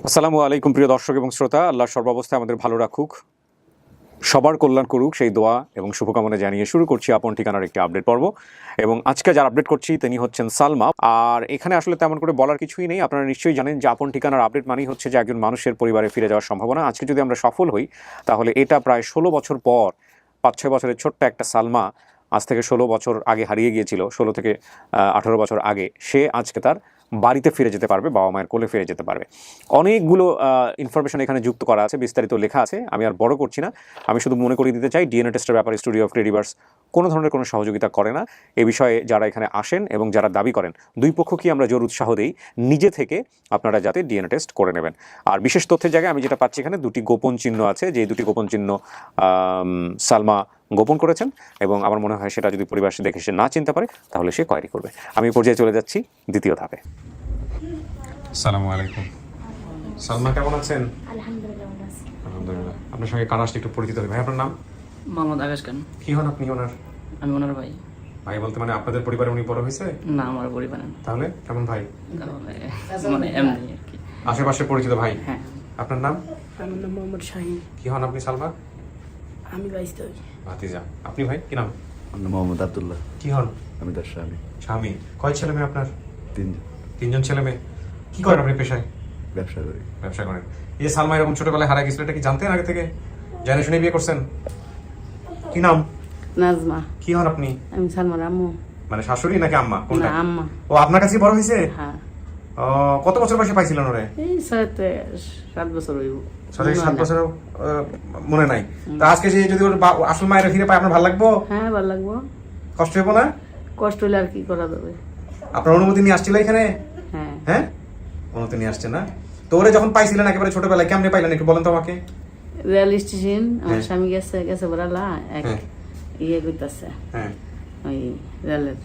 আসসালামু আলাইকুম প্রিয় দর্শক এবং শ্রোতা, আল্লাহ সর্বাবস্থায় আমাদের ভালো রাখুক, সবার কল্যাণ করুক সেই দোয়া এবং শুভকামনা জানিয়ে শুরু করছি আপন ঠিকানার একটি আপডেট পর্ব। এবং আজকে যার আপডেট করছি তিনি হচ্ছেন সালমা। আর এখানে আসলে তেমন করে বলার কিছুই নেই, আপনারা নিশ্চয়ই জানেন যে আপন ঠিকানার আপডেট মানেই হচ্ছে যে একজন মানুষের পরিবারে ফিরে যাওয়ার সম্ভাবনা। আজকে যদি আমরা সফল হই তাহলে এটা প্রায় 16 বছর পর 5-6 বছরের ছোট্ট একটা সালমা আজ থেকে 16 বছর আগে হারিয়ে গিয়েছিল, 16 থেকে 18 বছর আগে, সে আজকে তার বাড়িতে ফিরে যেতে পারবে, বাবা মায়ের কোলে ফিরে যেতে পারবে। অনেকগুলো ইনফরমেশন এখানে যুক্ত করা আছে, বিস্তারিত লেখা আছে, আমি আর বড় করছি না। আমি শুধু মনে করিয়ে দিতে চাই ডিএনএ টেস্টের ব্যাপারে স্টুডিও অফ ক্রেডিভার্স কোনো ধরনের কোনো সহযোগিতা করে না। এ বিষয়ে যারা এখানে আসেন এবং যারা দাবি করেন, দুই পক্ষকেই আমরা জোর উৎসাহ দিই নিজে থেকে আপনারা যাতে ডিএনএ টেস্ট করে নেবেন। আর বিশেষ তথ্যের জায়গায় আমি যেটা পাচ্ছি এখানে দুটি গোপন চিহ্ন আছে, যে দুটি গোপন চিহ্ন সালমা গোপন করেছেন এবং আমার মনে হয় সেটা যদি পরিবার দেখে সে না চিনতে পারে তাহলে সে কোয়ারি করবে। আমি পর্যায়ে চলে যাচ্ছি দ্বিতীয় ধাপে। আসসালামু আলাইকুম। সালমা কেমন আছেন? আলহামদুলিল্লাহ ভালো আছি। আলহামদুলিল্লাহ। আপনার সঙ্গে কার আসলে একটু পরিচিত হই। ভাই আপনার নাম? মোহাম্মদ আকাশ খান। কি হন আপনি ওনার? আমি ওনার ভাই। ভাই বলতে মানে আপনাদের পরিবারে উনি বড় হয়েছে? না, আমার পরিবার না। তাহলে কেমন ভাই? মানে এমনি আর কি। আশেপাশে পরিচিত ভাই। হ্যাঁ। আপনার নাম? আমার নাম মোহাম্মদ শাহিন। কি হন আপনি সালমা? আমি বাইস্তা। ভাতিজা। আপনি ভাই কি নাম? আমার মোহাম্মদ আব্দুল্লাহ। কি হন? আমি তার স্বামী। স্বামী। কয় ছেলে মেয়ে আপনার? 3 তিনজন ছেলে মেয়ে। কি করেন আপনি পেশায়? ব্যবসা করি। ব্যবসা করেন। এই যে সালমা এরকম ছোটবেলায় হারা গেছিল, এটা কি জানতেন আগে থেকে? জানে শুনে বিয়ে করছেন? কি নাম? নাজমা। কি হন আপনি? আমি সালমার আম্মু। মানে শাশুড়ি নাকি আম্মা কোনটা? না, আম্মা। ও আপনার কাছেই বড় হয়েছে? হ্যাঁ। কত বছর বয়সে পাইছিলেন ওরে? এই 7 বছর হইব। 7 বছর মনে নাই। তা আজকে যে যদি ওর আসল মায়ের ফিরে পায় আপনার ভালো লাগবো? হ্যাঁ, ভালো লাগবো। কষ্ট হইব না? কষ্ট হইলে আর কি করা যাবে। আপনার অনুমতি নিয়ে আসছিল এখানে? হ্যাঁ। হ্যাঁ, অনুমতি নিয়ে আসছে না? তো ওরে যখন পাইছিলেন একেবারে ছোটবেলায় কেমনে পাইলেন একটু বলেন তো আমাকে। রেল স্টেশন আমার হ্যাঁ। স্বামী গেছে বড়ালা এক হ্যাঁ। ইয়ে কইতাছে, হ্যাঁ। ওই রেলের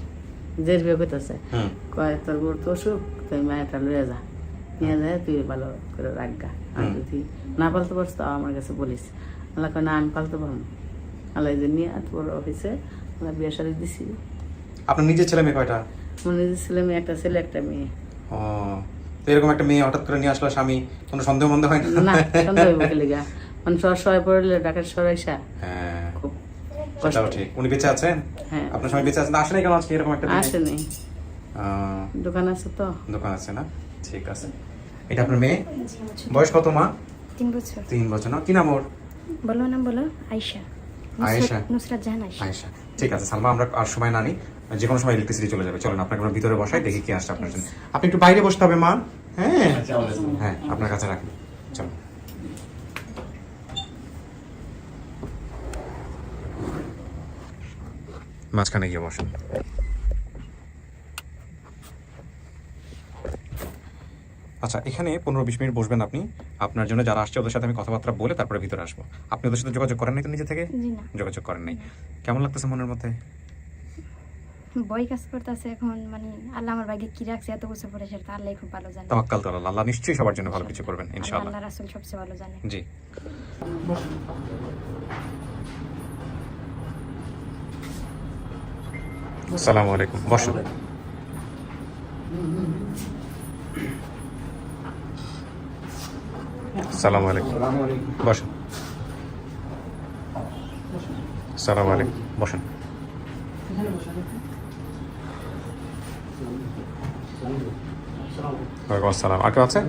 জের বিয়ে কইতাছে, হুম। কয় তোর বোর তো অসুখ, তুই মায়েরটা লয়ে যা, নিয়ে যায় তুই ভালো করে রাখগা, আর হুম। যদি না পালতে পারছ তাও আমার কাছে বলিস। আল্লাহ কয় না, আমি পালতে পারবো। আল্লাহ যে নিয়ে এত বড় অফিসে আমরা বিয়ে শাড়ি দিছি। আপনার নিজের ছেলে মেয়ে কয়টা? আমার নিজের ছেলে মেয়ে, একটা ছেলে একটা মেয়ে। ও, তো এরকম একটা মেয়ে হঠাৎ করে নিয়ে আসলো স্বামী, কোনো সন্দেহ মন্দ হয় না? না, সন্দেহ হইব কি লিগা, মানে সবাই পড়লে ঢাকার সরাইসা হ্যাঁ, খুব সেটাও কষ্ট। ঠিক। উনি বেঁচে আছেন? হ্যাঁ। আপনার স্বামী বেঁচে আছেন? আসলে কেন আজকে এরকম একটা দিনে? আসেনি, আহ, দোকান আছে তো। দোকান আছে না? ঠিক আছে। এটা আপনার মেয়ে? বয়স কত মা? 3 বছর। 3 বছর না? কি নাম ওর? বলো নাম বলো। আয়েশা। আয়েশা? নুসরাত জাহান আয়েশা। আয়েশা। ঠিক আছে সালমা, আমরা আর সময় না নিই, যে কোনো সময় ইলেকট্রিসিটি চলে যাবে। চলেন আপনাকে আমরা ভিতরে বসাই, দেখি কি আসছে আপনার জন্য। আপনি একটু বাইরে বসতে হবে মা। হ্যাঁ হ্যাঁ, আপনার কাছে রাখি। চলো। মাঝখানে গিয়ে বসেন। আচ্ছা, এখানে 15-20 মিনিট বসবেন আপনি। আপনার জন্য যারা আসছে ওদের সাথে আমি কথাবার্তা বলে তারপরে ভিতরে আসবো। আপনি ওদের সাথে যোগাযোগ করেন নাই তো নিজে থেকে? জি না, যোগাযোগ করেন নাই। কেমন লাগতেছে মনের মধ্যে? বই কাজ করতেছে এখন, মানে আল্লাহ আমার ভাগ্যে কি রাখছে এত বছর পরে সেটা আল্লাহ খুব ভালো জানে। তাওয়াক্কাল তো আল্লাহ, আল্লাহ নিশ্চয়ই সবার জন্য ভালো কিছু করবেন ইনশাআল্লাহ। আল্লাহ রাসূল সবচেয়ে ভালো জানে। জি। আসসালামু আলাইকুম। বসুন। আসসালামু আলাইকুম। বসুন। আসসালামু আলাইকুম। বসুন। ওয়ালাইকুম আসসালাম। আর কেউ আছে?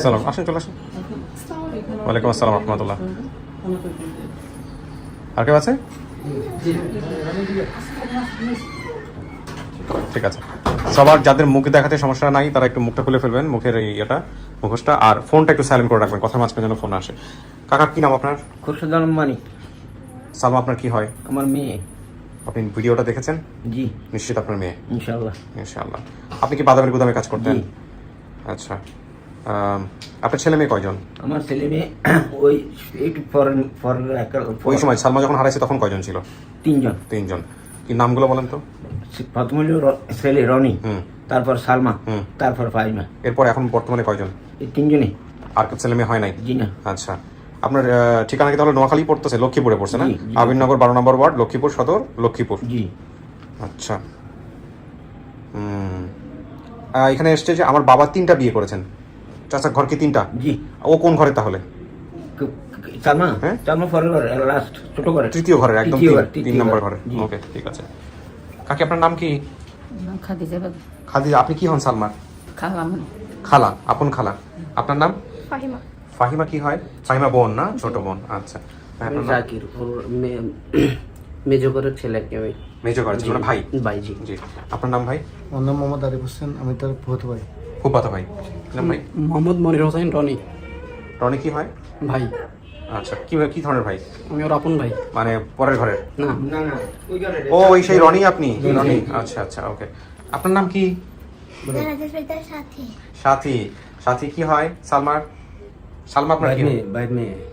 সালাম, আসেন, চলে আসেন। ওয়ালাইকুম আসসালাম রহমতুল্লাহ। আর কেউ আছে? ঠিক আছে। সবার যাদের মুখ দেখাতে সমস্যা নাই তারা একটু মুখটা খুলে ফেলবেন, মুখের এই ইয়েটা, মুখোশটা, আর ফোনটা একটু সাইলেন্ট করে রাখবেন, কথার মাঝখানে যেন ফোন আসে। কাকা কি নাম আপনার? খুরশেদ আলম মানিক। সালমা আপনার কি হয়? আমার মেয়ে। আপনি ভিডিওটা দেখেছেন? জি, নিশ্চিত আপনার মেয়ে? ইনশাআল্লাহ। ইনশাআল্লাহ। আপনি কি বাদামের গুদামে কাজ করতেন? জি। আচ্ছা। আপনার ছেলে মেয়ে কয়জন? আমার ছেলে মেয়ে ওই একটু ওই সময় সালমা যখন হারাইছে তখন কয়জন ছিল? 3 জন। 3 জন। কি নামগুলো বলেন তো? প্রথম হলো ছেলে রনি, হুম। তারপর সালমা, হুম। তারপর ফাইমা। এরপর এখন বর্তমানে কয়জন? এই 3 জনই। আর কেউ ছেলে মেয়ে হয় নাই? জি না। আচ্ছা। আপনার ঠিকানা কি তাহলে নোয়াখালী পড়তেছে? লক্ষ্মীপুরে পড়ছে না? জি, জি। আবিরনগর 12 নম্বর ওয়ার্ড, লক্ষ্মীপুর সদর, লক্ষ্মীপুর। জি। আচ্ছা। এখানে এসছে যে আমার বাবা 3টা বিয়ে করেছেন। চাচার ঘর কি 3টা? জি। ও কোন ঘরে তাহলে? সালমা হ্যাঁ? সালমা পরের ঘরে লাস্ট ছোট ঘরে তৃতীয় ঘরে, একদম তৃতীয় ঘর, 3 তৃতীয় নম্বর ঘর। ঘরে। জি। ওকে, ঠিক আছে। কাকি আপনার নাম কি? খাদিজা বেগম। খাদিজা, আপনি কি হন সালমার? খালাম। খালা, আপন খালা। আপনার নাম? ফাহিমা। ফাহিমা কি হয়? ফাহিমা বোন না, ছোট বোন। আচ্ছা, আপনার নাম? জাকির ওর মেজো করে ছেলেকে আমি মেজো ঘরে ছিল না, ভাই? বাইজি। জি। আপনার নাম ভাই? আমার নাম মোহাম্মদ আরিফ হোসেন, আমি তার ফুফাতো ভাই। ফুফাতো ভাই। কি নাম ভাই? মোহাম্মদ মনির হোসেন রনি। রনি কি হয়? ভাই, আচ্ছা, কি ধরনের ভাই? আমি ওর আপন ভাই। মানে পরের ঘরের? না, না না ওই ঘরে ও, ওই সেই রনি আপনি? রনি, আচ্ছা আচ্ছা, ওকে। আপনার নাম কি? সাথী। সাথী কি হয় সালমার? সালমা আপনার কি হয়?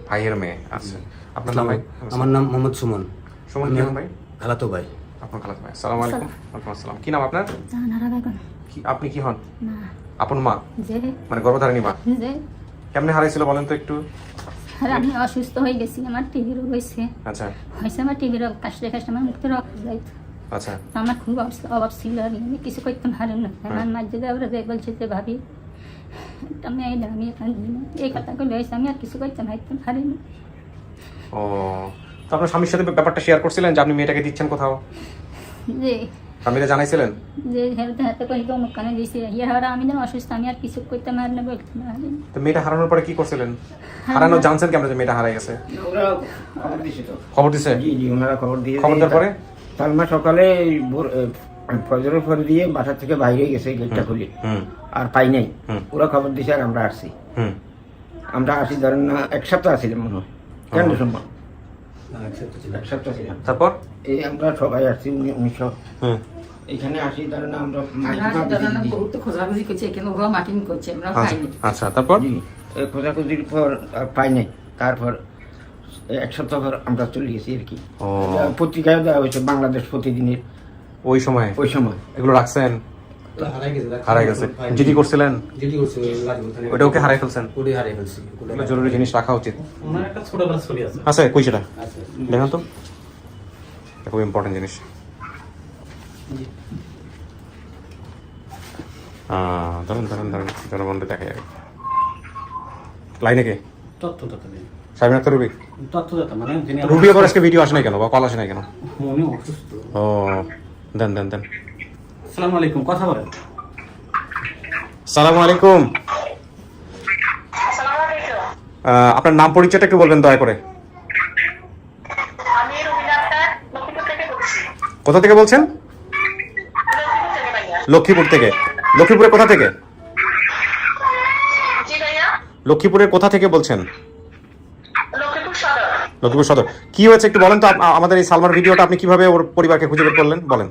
ভাইয়ের মেয়ে। আচ্ছা, আপনার নাম ভাই? আমার নাম মোহাম্মদ সুমন, সুমন কি হয় ভাই? খালাতো ভাই। আপনার খালাতো ভাই। আসসালামু আলাইকুম। ওয়ালাইকুম আসসালাম। কি নাম আপনার? জাহানারা বেগম। আপনি কি হন? না, আপন মা, যে মানে গর্ভধারিণী মা? যে কেমনে হারাইছিল বলেন তো একটু? আর আমি অসুস্থ হয়ে গেছি, আমার টিভি রোগ হয়েছে। আচ্ছা আমার টিভি রোগ, কাশতে কাশতে আমার মুখে রক্ত যাইতো। আচ্ছা। আমার খুব অভাব ছিল, আর আমি কিছু করতে পারি না। আমার মাঝে আমরা যে বলছে যে ভাবি আমি এখানে এই কথাগুলো হয়েছে, আমি আর কিছু করতে পারি না। ও, তো আপনার স্বামীর সাথে ব্যাপারটা শেয়ার করছিলেন যে আপনি মেয়েটাকে দিচ্ছেন কোথাও? যে স্বামীরা জানাইছিলেন? যে হেলতে হাতে করে অমুক কানে দিয়েছি, ইহারা আমি যেন অসুস্থ, আমি আর কিছু করতে পারি না, বলতে পারি না। তো মেয়েটা হারানোর পরে কি করছিলেন? হারানো জানছেন কেমন যে মেয়েটা হারাই গেছে? ওরা খবর দিছে তো। খবর দিছে? জি জি, ওনারা খবর দিয়ে খবর দেওয়ার পরে? সালমা সকালে ফজরের পরে দিয়ে বাসা থেকে বাইরে গেছে গেটটা খুলে, হুম আর পাই নাই। হুম। ওরা খবর দিছে আর আমরা আসছি। হুম। আমরা আসি ধরেন না 1 সপ্তাহ আসছিলাম মনে হয়, কেন সম্ভব 1 সপ্তাহ ছিলাম। তারপর? এই আমরা সবাই আসছি 1900 হুম। এখানে আসি ধরেন না আমরা বহুত খোঁজাখুঁজি করছে, এখানে ওরা মার্কিং করছে, আমরা আচ্ছা পাইনি। আচ্ছা, তারপর? জি, এই খোঁজাখুঁজির পর আর পাই নাই। তারপর 1 সপ্তাহ পর আমরা চলে গেছি আর কি। ও। এটা পত্রিকায় দেওয়া হয়েছে, বাংলাদেশ প্রতিদিনের ওই সময় ওই সময়। এগুলো রাখছেন? হারাই গেছে। জিডি করছিলেন? ওটা ওকে হারাই ফেলছেন? এগুলো জরুরি জিনিস রাখা উচিত। আছে কই সেটা? দেখেন তো, এটা খুব ইম্পর্টেন্ট জিনিস। ধরেন জনগণকে দেখা যাবে। লাইনে কে? সাইবিন আক্তার রুবি? মানে যিনি রুবি আবার আজকে ভিডিও আসে নাই কেন বা কল আসে নাই কেন? উনি অসুস্থ। ও, দেন। আসসালামু আলাইকুম, কথা বলেন। সালামু আলাইকুম। আপনার নাম পরিচয়টা একটু বলবেন দয়া করে। আমি রুবিনা আক্তার, লক্ষ্মীপুর থেকে বলছি। কোথা থেকে বলছেন? লক্ষ্মীপুর থেকে ভাইয়া। লক্ষ্মীপুর থেকে। লক্ষ্মীপুরের কোথা থেকে? জি ভাইয়া, লক্ষ্মীপুরের কোথা থেকে বলছেন? লক্ষ্মীপুর সদর। লক্ষ্মীপুর সদর। কি হয়েছে একটু বলেন তো, আমাদের এই সালমার ভিডিওটা আপনি কিভাবে ওর পরিবারকে খুঁজে বের করলেন বলেন।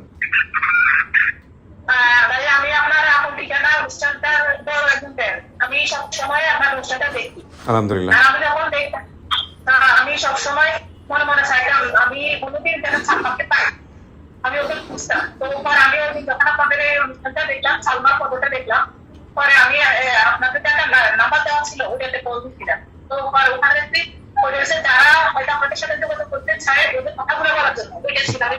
ভাইয়া, আমি আপনার আপন ঠিকানা অনুষ্ঠানটার বড় একজন fan। আমি সবসময় আপনার অনুষ্ঠানটা দেখি। আলহামদুলিল্লাহ। আর আমি যখন দেখতাম, আমি সবসময় মনে চাইতাম আমি কোনোদিন যেন সালমাকে পাই। আমি ওকে খুঁজতাম। তো পরে আমি ওই দিন যখন আপনাদের এই অনুষ্ঠানটা দেখলাম, সালমার ফটোটা দেখলাম, পরে আমি আপনাদের একটা নাম্বার দেওয়া ছিল, ওইটাতে কল দিচ্ছিলাম। তো পরে ওখানে দেখছি পরিবেশে যারা হয়তো আমাদের সাথে যোগাযোগ করতে চায়, ওদের কথাগুলো বলার জন্য ওইটা ছিল। আমি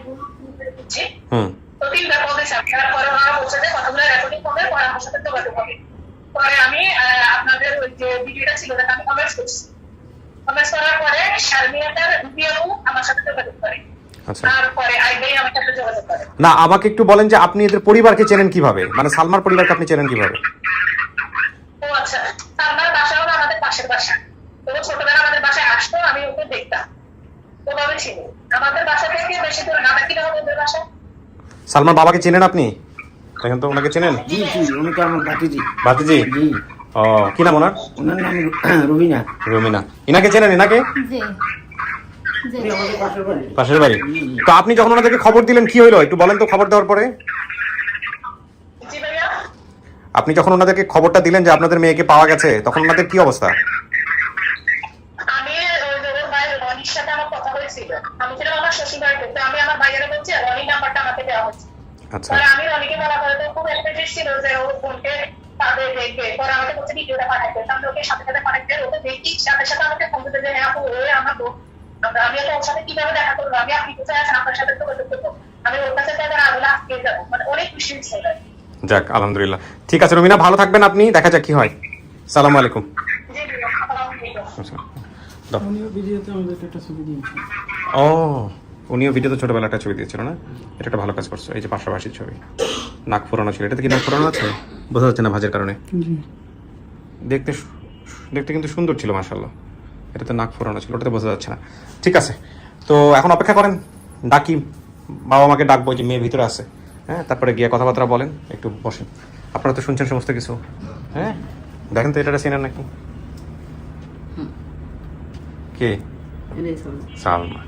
বুঝছি। হুম। তো 3বার কল দিয়েছি আমি। তারপরে ওনারা বলছে যে কথাগুলো রেকর্ডিং হবে, পরে আমার সাথে যোগাযোগ হবে। পরে আমি আপনাদের ওই যে ভিডিওটা ছিল ওটাতে আমি কমেন্টস করছি। কমেন্টস করার পরে শারমিয়াটার ভিডিও আমার সাথে যোগাযোগ করে। আচ্ছা। তারপরে আইবাই আমার সাথে যোগাযোগ করে। না, আমাকে একটু বলেন যে আপনি এদের পরিবারকে চেনেন কিভাবে, মানে সালমার পরিবারকে আপনি চেনেন কিভাবে? ও আচ্ছা, সালমার বাসা হলো আমাদের পাশের বাসা। তো ছোটবেলা আমাদের বাসায় আসতো, আমি ওকে দেখতাম। ওভাবে ছিল আমাদের বাসা থেকে বেশি দূরে না, কি হবে ওদের বাসা। সালমার বাবাকে চেনেন আপনি? দেখেন তো, ওনাকে চেনেন? জি জি, উনি তো আমার ভাতিজি। ভাতিজি? জি। ও, কি নাম ওনার? ওনার নাম রুবিনা। রুমিনা। ইনাকে চেনেন? ইনাকে? যে যে উনি আমাদের পাশের বাড়ি। পাশের বাড়ি। তো আপনি যখন ওনাদেরকে খবর দিলেন কি হইলো একটু বলেন তো, খবর দেওয়ার পরে? জি ভাইয়া, আপনি যখন ওনাদেরকে খবরটা দিলেন যে আপনাদের মেয়েকে পাওয়া গেছে, তখন ওনাদের কি অবস্থা? আমি ওই যে ওর ভাই রনির সাথে আমার কথা হয়েছিল। আমি ছিলাম আমার শ্বশুর বাড়িতে। তো আমি আমার ভাইয়েরা বলছি রনির নাম্বারটা আমাকে দেওয়া হয়েছে। আচ্ছা। পরে আমি রনিকে বলা করে তো খুব এক্সাইটেড ছিল যে ও ফোনকে তাদের দেখবে। পরে আমাকে বলছে ভিডিওটা পাঠাইতে। আমি ওকে সাথে পাঠাইতে, ওকে দেখি সাথে আমাকে ফোন দিতে যে হ্যাঁ আপু ওই আমার বোন। আমি ওকে ওর সাথে কিভাবে দেখা করবো, আমি আপনি কোথায় আছেন, আপনার সাথে যোগাযোগ করবো, আমি ওর কাছে তাদের আগুলা আজকে যাবো। মানে অনেক খুশি হয়েছে। যাক, আলহামদুলিল্লাহ। ঠিক আছে রুমিনা, ভালো থাকবেন আপনি, দেখা যাক কি হয়। সালাম আলাইকুম। জি আসসালামু আলাইকুম। দাও। ও উনিও ভিডিওতে ছোটবেলা একটা ছবি দিয়েছিল না? এটা একটা ভালো কাজ করছো। এই যে পাশাপাশি ছবি, নাক ফোরানো ছিল। এটাতে কি নাক ফোরানো আছে? বোঝা যাচ্ছে না ভাঁজের কারণে। দেখতে দেখতে কিন্তু সুন্দর ছিল মাশাআল্লাহ। এটাতে নাক ফোরানো ছিল, ওটাতে বোঝা যাচ্ছে না। ঠিক আছে, তো এখন অপেক্ষা করেন, ডাকি, বাবা মাকে ডাকবো, যে মেয়ে ভিতরে আছে। হ্যাঁ, তারপরে গিয়ে কথাবার্তা বলেন, একটু বসেন। আপনারা তো শুনছেন সমস্ত কিছু। হ্যাঁ, দেখেন তো এটা সিনার নাকি কে? এটাই চলে। সালমা,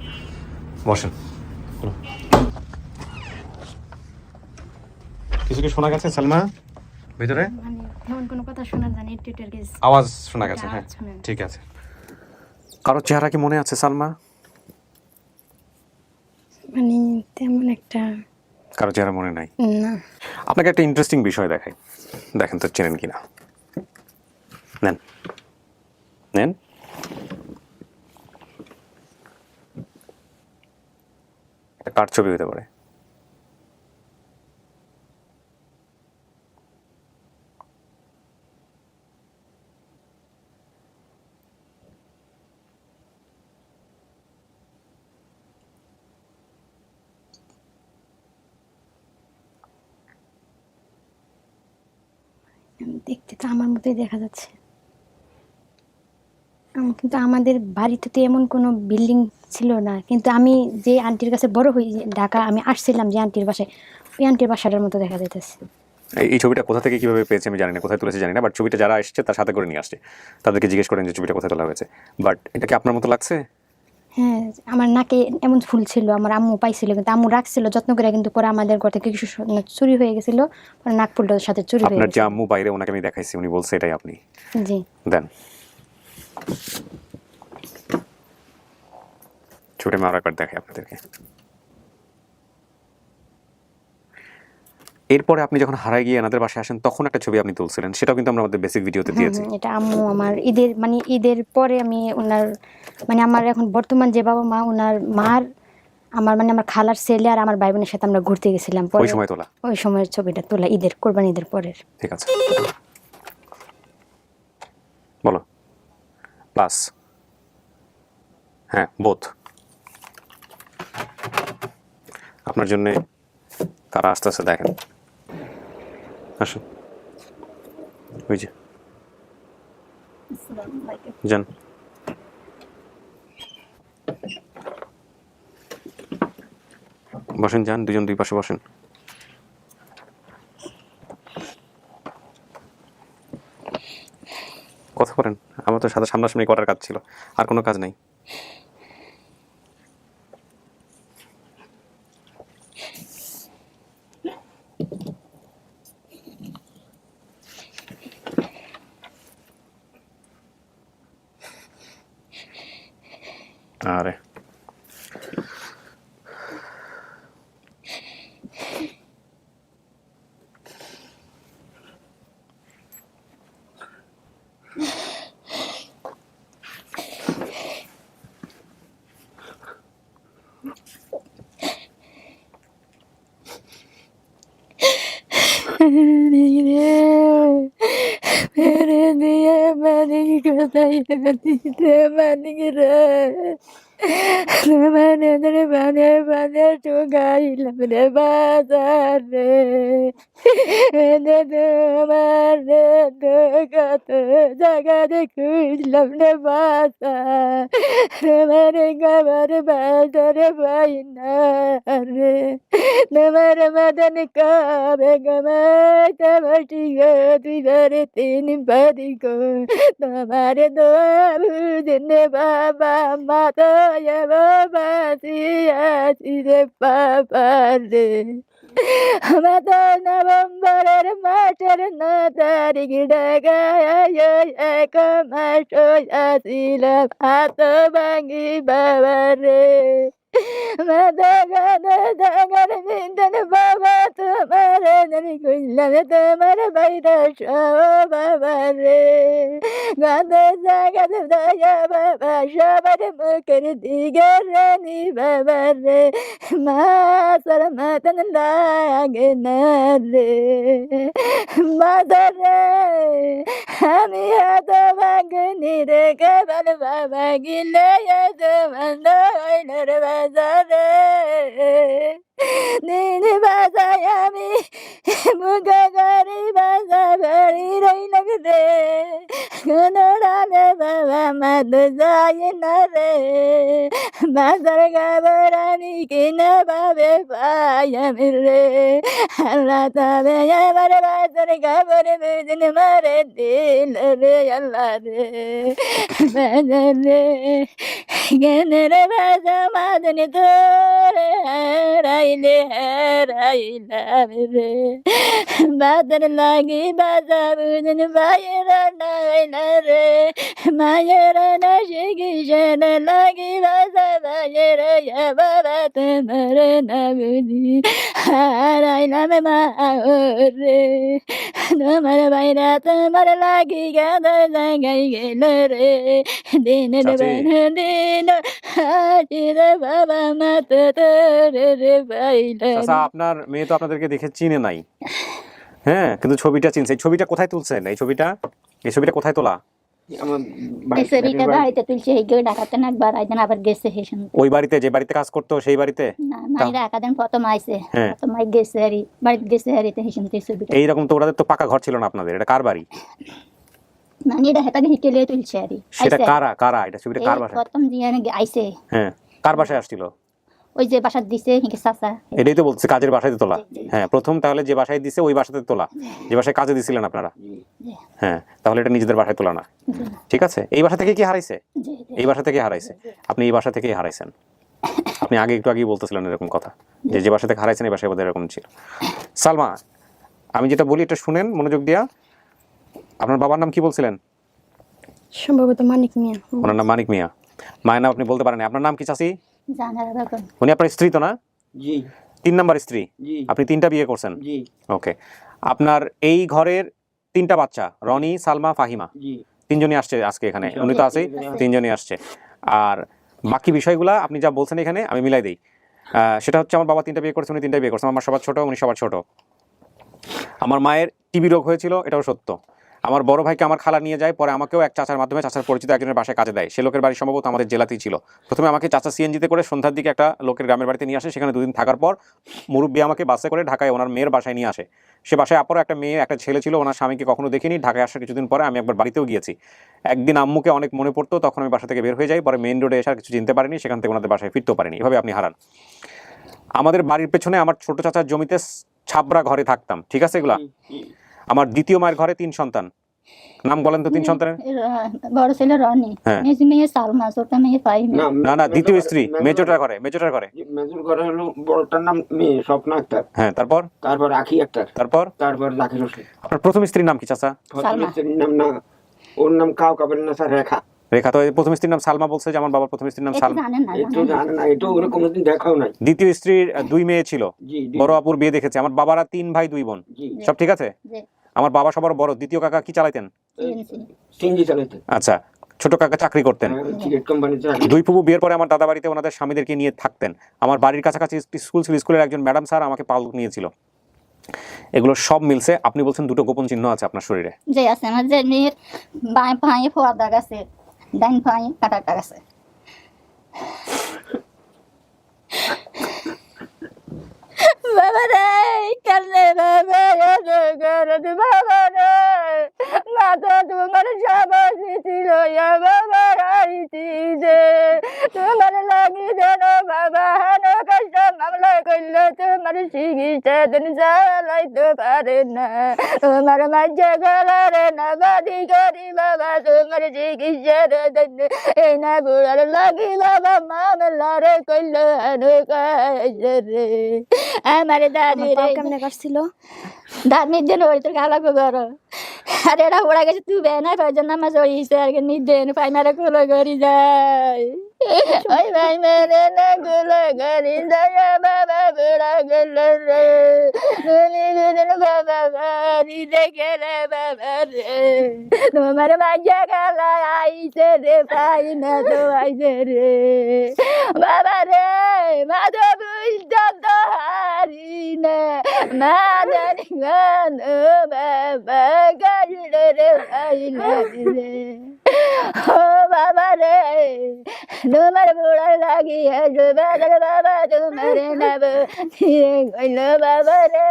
বসেন। কিছু কি শোনা গেছে সালমা ভিতরে? মানে তেমন কোনো কথা শোনা জানি টিউটার গেছে আওয়াজ শোনা গেছে? হ্যাঁ, আওয়াজ শোনা। ঠিক আছে। কারো চেহারা কি মনে আছে সালমা? মানে তেমন একটা কারো চেহারা মনে নাই? না। আপনাকে একটা ইন্টারেস্টিং বিষয় দেখাই, দেখেন তো চেনেন কিনা। নেন নেন। এটা কার ছবি হতে পারে? দেখতে তো আমার মতোই দেখা যাচ্ছে। কিন্তু আমাদের বাড়িতে তো এমন কোনো বিল্ডিং ছিল না, কিন্তু আমি যে আন্টির কাছে বড় হই ঢাকা, আমি আসছিলাম যে আন্টির বাসায়, ওই আন্টির বাসাটার মতো দেখা যাইতেছে। এই ছবিটা কোথা থেকে কিভাবে পেয়েছে আমি জানি না, কোথায় তুলেছে জানি না, বাট ছবিটা যারা এসেছে তার সাথে করে নিয়ে আসছে, তাদেরকে জিজ্ঞেস করেন যে ছবিটা কোথায় তোলা হয়েছে। বাট এটা কি আপনার মতো লাগছে? হ্যাঁ, আমার নাকে এমন ফুল ছিল, আমার আম্মু পাইছিল, কিন্তু আম্মু রাখছিল যত্ন করে, কিন্তু পরে আমাদের ঘর থেকে কিছু চুরি হয়ে গেছিল, পরে নাক ফুলটার সাথে চুরি হয়ে আপনার যে গেছে। আম্মু বাইরে, ওনাকে আমি দেখাইছি, উনি বলছে এটাই আপনি। জি। দেন ছবিটা আমি আরেকবার দেখাই আপনাদেরকে। এরপরে আপনি যখন হারায় গিয়ে এনাদের বাসায় আসেন, তখন একটা ছবি আপনি তুলছিলেন, সেটাও কিন্তু আমরা আমাদের বেসিক ভিডিওতে দিয়েছি। এটা আম্মু আমার ঈদের পরে আমি ওনার আমার এখন বর্তমান যে বাবা মা, ওনার মার আমার আমার খালার ছেলে আর আমার ভাই বোনের সাথে আমরা ঘুরতে গেছিলাম, ওই সময় তোলা? ওই সময়ের ছবিটা তোলা, কোরবানি ঈদের পরের। ঠিক আছে, বলো। প্লাস, হ্যাঁ, বোথ। আপনার জন্য কারা আস্তে আস্তে দেখেন, আসুন, ওই যে যান। বসেন, যান, দুজন দুই পাশে বসেন। কথা বলেন, আমার তো সাথে সামনাসামনি করার কাজ ছিল, আর কোনো কাজ নাই। আরে मेरे दिए मैंने कोথায় দিতে মানিক রে, মানে রে মানে মানে চুগাইলাম রে বাজার রে, তোমার রে তো কত জায়গাতে খুঁজলাম রে বাজার, তোমার গাবার বাজারে পাই না রে, তোমার মদন কবে গমাইতে বসি গো, দুই বারে তিন বারি গো, তোমার দুদিন বাবা মা তো বাবা আছি রে বাবা রে, আমাদের নভেম্বরের মাসের 9 তারিখ ঢাকায় এক মাস আসিলাম হাত ভাঙি বাবা রে, তোমার বিন্দন বাবা তোমার জানি কইলাম তোমার বাইরা বাবা রে গাদা জাগাদা দয়া বাবা সবার মুখের দিকে রানী বাবা রে মা সর মাতন লাগে না রে মাদারে আমি হাত ভাগনি রে কেবল বাবা গিলে মন্দ হইলের বাজারে দিন বাজায় আমি মুখ করি বাজা বাড়ি রইলাম রে কোনড়ালে বাবা মাত যায় না রে বাজার গাবার আমি কিনা ভাবে পাই আমি রে আল্লাহ তবে আমার বাজার গাবার বেদিন মারে দিল রে আল্লাহ রে বাজার রে গেনের বাজা মাদনি তোরে হারাইলে হারাইলাম রে বাজার লাগি বাজা বুঝন বাইরা নাইলা রে মায়ের না শিখিসেন লাগি বাজা বাইর বাবা তোমার না বুঝি হারাইলাম মা রে তোমার বাইরা তোমার লাগি গাদা জাগাই গেল রে দিন দিন হাজির বাবা মাত রে বাইলা চাচা আপনার মেয়ে তো আপনাদেরকে দেখে চিনে নাই, হ্যাঁ, কিন্তু ছবিটা চিনছে। এই ছবিটা কোথায় তুলছেন? এই ছবিটা কোথায় তোলা? আমার এই ছবিটা বাড়িতে তুলছে, এই গিয়ে ঢাকাতে না একবার আইতেন আবার গেছে হেসন ওই বাড়িতে যে বাড়িতে কাজ করতো সেই বাড়িতে? না মাইরা একাদিন প্রথম আইছে, হ্যাঁ। প্রথম আই গেছে হারি বাড়িতে গেছে হারিতে হেসন এই ছবিটা। এইরকম তো ওদের তো পাকা ঘর ছিল না আপনাদের, এটা কার বাড়ি? মানে এটা হেতা হিকে লিয়ে তুলছে হারি। সেটা কারা এটা ছবিটা কার বাসা? প্রথম দিয়ে আইছে, হ্যাঁ, কার বাসায় আসছিল? ওই যে বাসা দিছে হিকে চাচা। এটাই তো বলছে কাজের বাসায় তোলা। হ্যাঁ, প্রথম তাহলে যে বাসায় দিছে ওই বাসাতে তোলা, যে বাসায় কাজে দিছিলেন আপনারা। হ্যাঁ, তাহলে এটা নিজেদের বাসায় তোলা না, ঠিক আছে। এই বাসা থেকে কি হারাইছে? এই বাসা থেকে হারাইছে। আপনি এই বাসা থেকেই হারাইছেন। আপনি একটু আগেই বলতেছিলেন এরকম কথা, যে বাসা থেকে হারাইছেন এই বাসায় বোধহয় এরকম ছিল। সালমা, আমি যেটা বলি এটা শুনেন মনোযোগ দিয়া। আপনার বাবার নাম কি বলছিলেন? সম্ভবত মানিক মিয়া। ওনার নাম মানিক মিয়া। মায়ের নাম আপনি বলতে পারেন। আপনার নাম কি চাচি? জানার ব্যাপার। উনি আপনার স্ত্রী তো না? জি 3 নাম্বার স্ত্রী। জি আপনি 3টা বিয়ে করছেন? জি ওকে। আপনার এই ঘরের 3টা বাচ্চা, রনি, সালমা, ফাহিমা, জি 3জনই আসছে আজকে এখানে। উনি তো আছেই, 3জনই আসছে। আর বাকি বিষয়গুলা আপনি যা বলছেন এখানে আমি মিলাই দিই। সেটা হচ্ছে আমার বাবা 3টা বিয়ে করছে, উনি 3টা বিয়ে করছেন। আমার সবার ছোট, উনি সবার ছোট। আমার মায়ের টিবি রোগ হয়েছিল, এটাও সত্য। আমার বড় ভাইকে আমার খালা নিয়ে যায়, পরে আমাকেও এক চাচার মাধ্যমে, চাচার পরিচিত একজনের বাসায় কাজে দেয়। সে লোকের বাড়ি সম্ভবত আমাদের জেলাতেই ছিল। প্রথমে আমাকে চাচা সিএনজিতে করে সন্ধ্যার দিকে একটা লোকের গ্রামের বাড়িতে নিয়ে আসে। সেখানে 2 দিন থাকার পর মুরব্বী আমাকে বাসে করে ঢাকায় ওনার মেয়ের বাসায় নিয়ে আসে। সে বাসায় আপারও একটা মেয়ে, একটা ছেলে ছিল। ওনার স্বামীকে কখনো দেখিনি। ঢাকায় আসার কিছুদিন পরে আমি একবার বাড়িতেও গিয়েছি। একদিন আম্মুকে অনেক মনে পড়তো, তখন আমি বাসা থেকে বের হয়ে যাই। পরে মেইন রোডে এসে আর কিছু চিনতে পারিনি, সেখান থেকে ওনাদের বাসায় ফিরতেও পারিনি। এভাবে আপনি হারান। আমাদের বাড়ির পেছনে আমার ছোট চাচার জমিতে ছাবরা ঘরে থাকতাম, ঠিক আছে। এগুলা আমার দ্বিতীয় মায়ের ঘরে 3 সন্তান। নাম বলেন তো 3 সন্তানের। বড় ছেলে রনি, হ্যাঁ। মেয়ে সালমা, ছোট মেয়ে ফাহিমা। না দ্বিতীয় স্ত্রী মেজরটার ঘরে। মেজর ঘরে হলো বড়টার নাম মেয়ে স্বপ্না আক্তার। হ্যাঁ, তারপর আখি আক্তার, তারপর জাকির হোসেন। আপনার প্রথম স্ত্রীর নাম কি চাচা? প্রথম স্ত্রীর নাম না, ওর নাম কাবের না স্যার, রেখা। তো প্রথম স্ত্রীর নাম সালমা বলছে, যে আমার বাবার প্রথম স্ত্রীর নাম সালমা। জানেন না? এটা জানে না, এটা ওরা কোনোদিন দেখাও নাই। দ্বিতীয় স্ত্রীর 2 মেয়ে ছিল। জি বড় আপুর বিয়ে দেখেছে। আমার বাবারা 3 ভাই 2 বোন। জি সব ঠিক আছে। জি। আমার বাবা সবার বড়। দ্বিতীয় কাকা কি চালাতেন? সিএনজি চালাতে। আচ্ছা, ছোট কাকা চাকরি করতেন। সিগারেট কোম্পানিতে। 2 ফুফু বিয়ের পরে আমার দাদা বাড়িতে ওনাদের স্বামীদেরকে নিয়ে থাকতেন। আমার বাড়ির কাছাকাছি স্কুল ছিল, স্কুলের একজন ম্যাডাম স্যার আমাকে পাল নিয়েছিল। এগুলো সব মিলছে। আপনি বলছেন 2টো গোপন চিহ্ন আছে আপনার শরীরে। যে আছে আমার যে মেয়ের বাঁ পায়ে ফোয়া দাগ আছে, ডান পায়ে কাটা দাগ আছে। বাবা রে কালে বাবা রে বাবা রে মা তো তোমার সাবাসি ছিল বাবা রাইতি যে তোমার লাগি যেন বাবা হেন কষ্ট মামলা করলে তোমার চিকিৎসা দিন চালাইতে পারে না। তোমার মাঝে গলারে না বাদি করি বাবা তোমার চিকিৎসা দেন এই না বুড়ার লাগি বাবা মামলা রে করলো হেন কাজে রে। আমার দাদি রে কেমনে কাটছিল? দাদি দিন ওই তো গালা করো আরে এটা ওরা গেছে তুই বেনা পাই জন্য আমার জড়িয়েছে আর কি নিদেন পাইনারে কোলো করি যায়। ওই ভাই মেরে না গুলো গরি দয়া বাবা বুড়া গেল রে গুলি গুলো বাবা গরি দেখে রে বাবা রে তোমার মাঝে গালা আইছে রে পাই না তো আইছে রে বাবা রে মাধব বুঝতে তো হারি না মাদানি গান বাবা গরি রে পাই না রে ও বাবা রে তোমার বুড়া লাগিয়ে বাবার বাবা তোমার নাব ধীরে গইল বাবা রে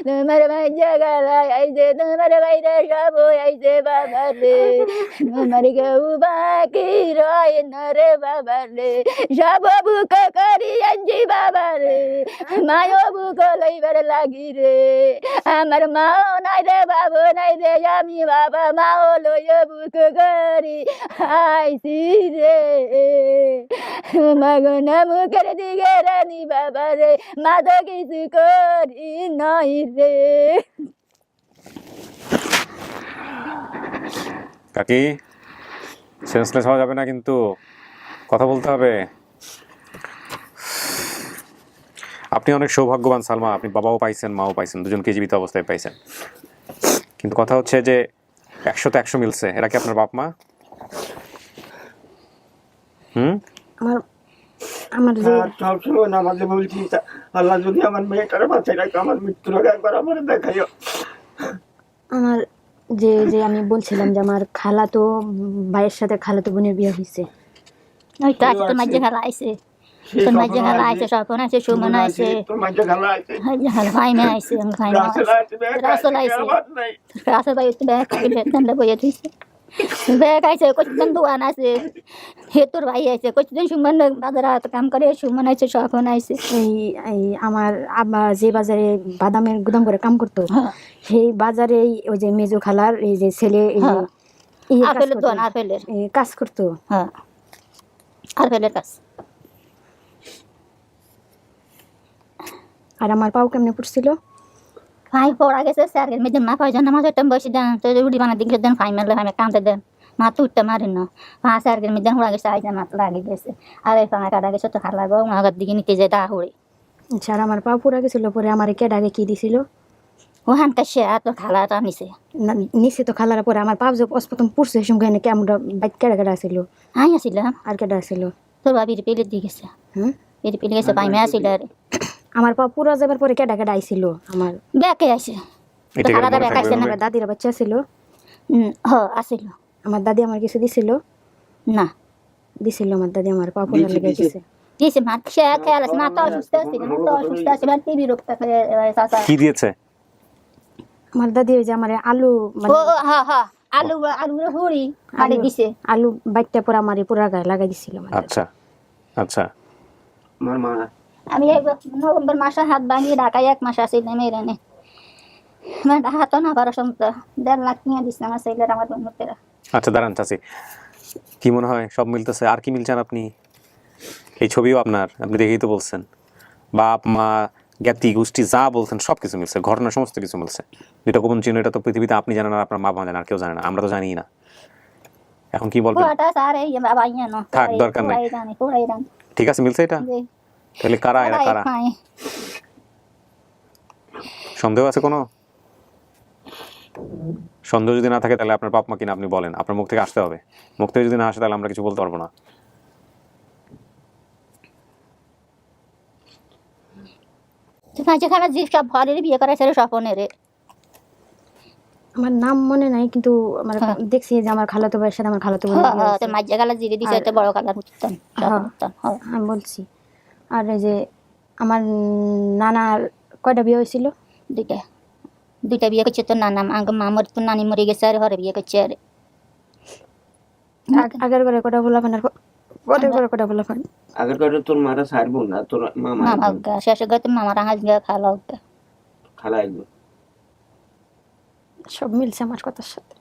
তোমার মাঝে গালা আইছে তোমার বাইরে সব আইছে বাবা রে তোমার কেউ বাকি রয় না রে বাবা রে সব বুক করি আনছি বাবা রে মায়ও বুক লইবার লাগি রে আমার মাও নাই রে বাবু নাই রে আমি বাবা মাও লইয় বুক করি আইছি রে মাগনা মুখের দিকে রানি বাবা রে মা তো কিছু করি নই রে। কাকি সেন্সলেস হওয়া যাবে না, কিন্তু কথা বলতে হবে। আপনি অনেক সৌভাগ্যবান সালমা, আপনি বাবাও পাইছেন মাও পাইছেন, দুজনকে জীবিত অবস্থায় পাইছেন। কিন্তু কথা হচ্ছে যে 100 100 মিলছে, এরা কি আপনার বাপ মা? আমার আমার যে সবসময় নামাজে বলছি আল্লাহ যদি আমার মেয়েটারে বাঁচাই রাখে, আমার মৃত্যুর আগে একবার আমার দেখাইও। আমার যে যে আমি বলছিলাম যে আমার খালাতো ভাইয়ের সাথে খালাতো বোনের বিয়ে হয়েছে। ওই তো আজকে তোর মাঝে খেলা আইছে, তোর মাঝে খেলা আইছে, স্বপন আছে, সুমন আছে, তোর মাঝে খেলা আছে, ভাই মে আইছে, ভাই মে রাসেল আইছে, রাসেল ভাই তো ব্যাগ খাইলে ঠান্ডা বইয়া দিছে, ব্যাগ আইছে, কতদিন দোকান আছে, হে তোর ভাই আইছে, কতদিন সুমন বাজারে কাম করে, সুমন আইছে, স্বপন আইছে। এই এই আমার আব্বা যে বাজারে বাদামের গুদাম করে কাম করতো, সেই বাজারে ওই যে মেজো খালার এই যে ছেলে আপেলের দোকান, আপেলের কাজ করতো। হ্যাঁ, আপেলের কাজ। আর আমার পাও কেমনে পড়ছিল, ফাই পড়া গেছে স্যারের মেয়েদের মা কয়জন নামাজ একটা বসে দেন তো রুটি বানা দিকে দেন, ফাই মেলে আমি কাঁদতে দেন, মা তো উঠতে মারেন না, ফা স্যারের মেয়েদের হুড়া গেছে, আইসা মাথা লাগে গেছে, আর এই ফা কাটা গেছে তো খারাপ লাগো ওনার দিকে নিতে যায় দা হড়ে। আর আমার পাও পুরা গেছিল, পরে আমার কেডাকে কি দিছিল, ওখান কাছে আর তোর খালাটা নিছে নিচে তো খালার পরে আমার পাও যে প্রথম পড়ছে সঙ্গে কেমন বাইক কেডা কেডা আসছিল, আই আসিলাম আর কেডা আসছিল, তোর বাবির পেলে দিয়ে গেছে, পেলে পেলে গেছে, পাইমে আসিল আর আমার পা পুরা যাবার পরে কেডা কেডা আইছিল, আমার ব্যাকে আসে, এটা খালাটা ব্যাক আসছে না, আমার দাদির বাচ্চা ছিল, হ আসিল আমার দাদি আমার কিছু দিছিল না, দিছিল আমার দাদি আমার পা পুরা লেগে গেছে। দিয়েছে মা খেয়াল আছে, মা তো অসুস্থ আছে, মা তো অসুস্থ আছে, মা টিভি রোগটা কি দিয়েছে? আমার দাদি ওই যে আমার আলু ও হ্যাঁ হ্যাঁ আলু আলু হুড়ি কাটে দিছে, আলু বাইকটা পুরা আমার পুরা গায়ে লাগাই দিছিল। আচ্ছা আচ্ছা, আমার মা আমি নভেম্বর মাসে হাত ভাঙিয়ে ঢাকায় 1 মাস আসি মেয়েরা নে, আমার হাত না পারো সমত 1.5 লাখ নিয়ে দিস আমার ছেলের আমার বন্ধুরা। আচ্ছা দাঁড়ান চাচি, কি মনে হয় সব মিলতেছে? আর কি মিলছেন আপনি? এই ছবিও আপনার, আপনি দেখেই তো বলছেন, বাপ মা জ্ঞাতি গোষ্ঠী যা বলছেন সব কিছু মিলছে, ঘটনা সমস্ত কিছু মিলছে। যেটা গোপন চিহ্ন, এটা তো পৃথিবীতে আপনি জানেন না, আপনার মা বাবা জানেন, আর কেউ জানে না, আমরা তো জানিই না। এখন কি বলবেন? পুরাটা সারে এই বাবা ইয়া থাক, দরকার নাই। পুরাই জানি ঠিক আছে, মিলছে এটা? তাহলে কারা এরা, কারা? সন্দেহ আছে কোনো? সন্দেহ যদি না থাকে তাহলে আপনার বাপ মা কিনা আপনি বলেন, আপনার মুখ থেকে আসতে হবে। মুখ থেকে যদি না আসে তাহলে আমরা কিছু বলতে পারবো না। যেখানে যে সব ঘরের বিয়ে করা ছেলে স্বপনের, আমার নাম মনে নাই, কিন্তু আমার দেখছি যে আমার খালাতো ভাইয়ের সাথে আমার খালাতো বোন তোর মাঝে গালা জিরে দিছে, একটা বড় কালার উঠতাম আমি বলছি। আর এই যে আমার নানার কয়টা বিয়ে হয়েছিল? দুইটা বিয়ে করছে তোর নানা, মামর তোর নানি মরে গেছে, আর ঘরে বিয়ে করছে। আর আগের ঘরে কটা বলা ফান, পরের ঘরে কটা বলা ফান? আগের করে তোর মারা ছাড়বো না, তোর মামা শেষে গিয়ে তোর মামার আঙাজ গিয়ে খালা খালা আসবো। সব মিলছে আমার কথার সাথে।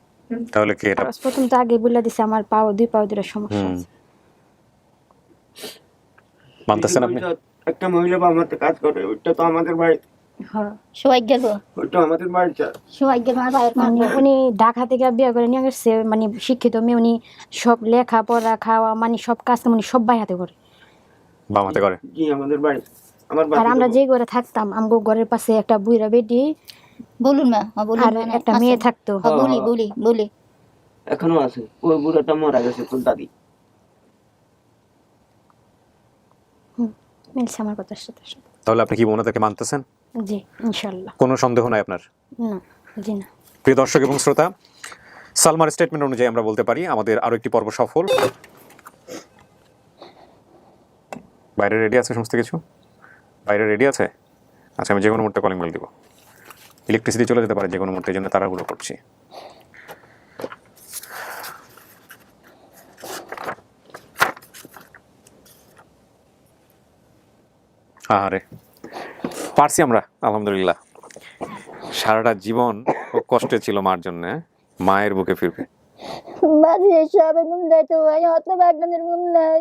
তাহলে কি এটা প্রথম তো আগে বলে দিছে আমার পাও দুই পাও দুটো সমস্যা আছে। মানতেছেন আপনি? একটা মহিলা বা আমাদের কাজ করে, ওইটা তো আমাদের বাড়ি হ্যাঁ সবাই গেল ওইটা আমাদের বাড়িটা সবাই গেল আমার ভাইয়ের মানে উনি ঢাকা থেকে বিয়ে করে নিয়ে গেছে, মানে শিক্ষিত মেয়ে, উনি সব লেখাপড়া খাওয়া মানে সব কাজ উনি সব ভাই হাতে করে। বাম হাতে করে। জি আমাদের বাড়ি আমার আর আমরা যে ঘরে থাকতাম আমগো ঘরের পাশে একটা বুইরা বেটি বলুন মা বলুন আর একটা মেয়ে থাকতো। বলি বলি বলি এখনো আছে, ওই বুড়াটা মারা গেছে তোর দাদি। মিলছে আমার কথার সাথে। তাহলে আপনি কি ওনাদেরকে মানতেছেন? জি ইনশাল্লাহ, কোনো সন্দেহ নাই আপনার? না জি না। প্রিয় দর্শক এবং শ্রোতা, সালমার স্টেটমেন্ট অনুযায়ী আমরা বলতে পারি আমাদের আরো একটি পর্ব সফল। বাইরে রেডি আছে সমস্ত কিছু? বাইরে রেডি আছে? আচ্ছা, আমি যে কোনো মুহূর্তে কলিং বেল দিব। ইলেকট্রিসিটি চলে যেতে পারে যে কোনো মুহূর্তে, এই জন্য তাড়াহুড়ো করছি। আরে পারছি আমরা, আলহামদুলিল্লাহ। সারাটা জীবন খুব কষ্টে ছিল মার জন্য, মায়ের বুকে ফিরবে। বাজি সবে ঘুম যাইতো ভাই, অত বাগনের ঘুম নাই।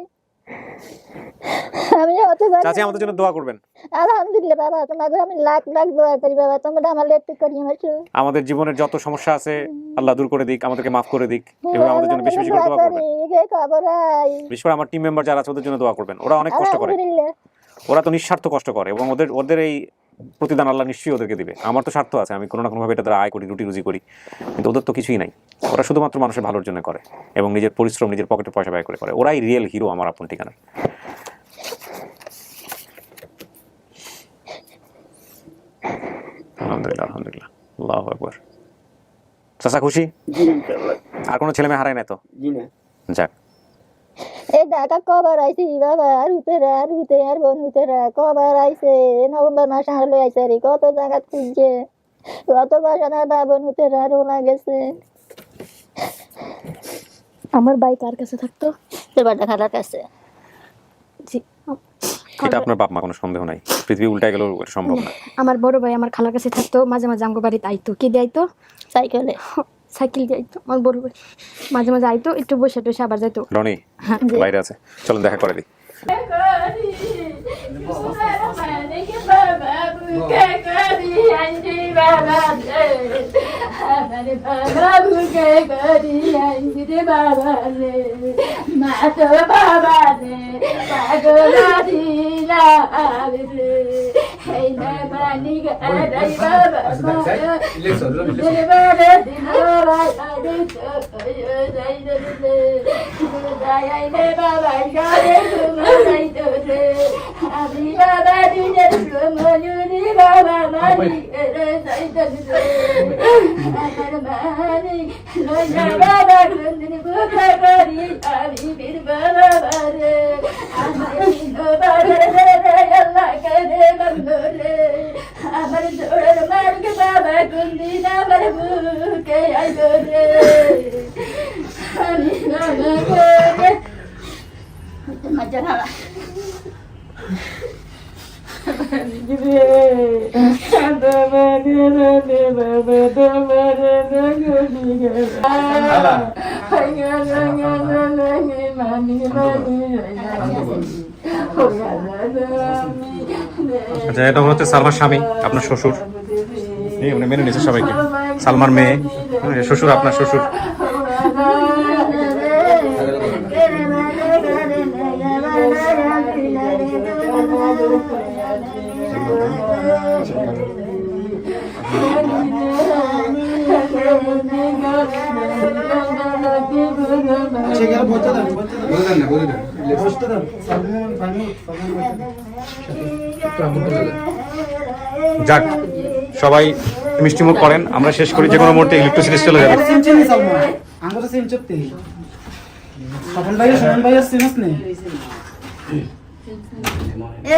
আমি অত চাচি আমাদের জন্য দোয়া করবেন। আলহামদুলিল্লাহ বাবা, তোমাকে আমি লাখ লাখ দোয়া করি বাবা, তোমরা আমার একটু করি আমার আমাদের জীবনের যত সমস্যা আছে আল্লাহ দূর করে দিক, আমাদেরকে মাফ করে দিক, এবং আমাদের জন্য বেশি বেশি করে দোয়া করবেন। বিশেষ করে আমার টিম মেম্বার যারা আছে ওদের জন্য দোয়া করবেন। ওরা অনেক কষ্ট করে, ওরা তো নিঃস্বার্থ কষ্ট করে, এবং ওদের এই প্রতিদান আল্লাহ নিশ্চয়ই ওদেরকে দিবে। আমার তো স্বার্থ আছে, আমি কোনো না কোনোভাবে এটা দ্বারা আয় করি, রুটি রুজি করি, কিন্তু ওদের তো কিছুই নাই। ওরা শুধুমাত্র মানুষের ভালোর জন্য করে এবং নিজের পরিশ্রম, নিজের পকেটের পয়সা ব্যয় করে করে। ওরাই রিয়েল হিরো আমার আপন ঠিকানার। আলহামদুলিল্লাহ আলহামদুলিল্লাহ, আল্লাহু আকবার। চাচা খুশি? আর কোনো ছেলে মেয়ে হারায় না তো? জি না। যাক, এই ঢাকা কবার আইছি বাবা, আর উতে আর বোন উতেরা কবার আইছে, নভেম্বর মাস হারলে আইছে রে, কত জায়গা খুঁজছে, কত বাসানার বাবন উতেরা রোনা গেছে। আমার ভাই কার কাছে থাকতো? তোমার খালার কাছে। জি, এটা আপনার বাপ মা, কোনো সন্দেহ নাই। পৃথিবী উল্টায় গেলেও এটা সম্ভব না। আমার বড় ভাই আমার খালার কাছে থাকতো, মাঝে মাঝে আমগো বাড়িতে আইতো। কি দিয়ে আইতো? সাইকেলে। সাইকেল দিয়ে আইতো আমার বড় ভাই, মাঝে মাঝে আইতো, একটু বসে টসে আবার যাইতো। রনি বাইরে আছে, চলুন দেখা করে দিই। আচ্ছা, এটা হচ্ছে সালমার স্বামী, আপনার শ্বশুর। উনি মেনে নিয়েছে সবাইকে। সালমার মেয়ে, শ্বশুর আপনার শ্বশুর। যাক, সবাই মিষ্টিমুখ করেন, আমরা শেষ করি। যে কোনো মুহূর্তে ইলেকট্রিসিটি চলে যাবে। এ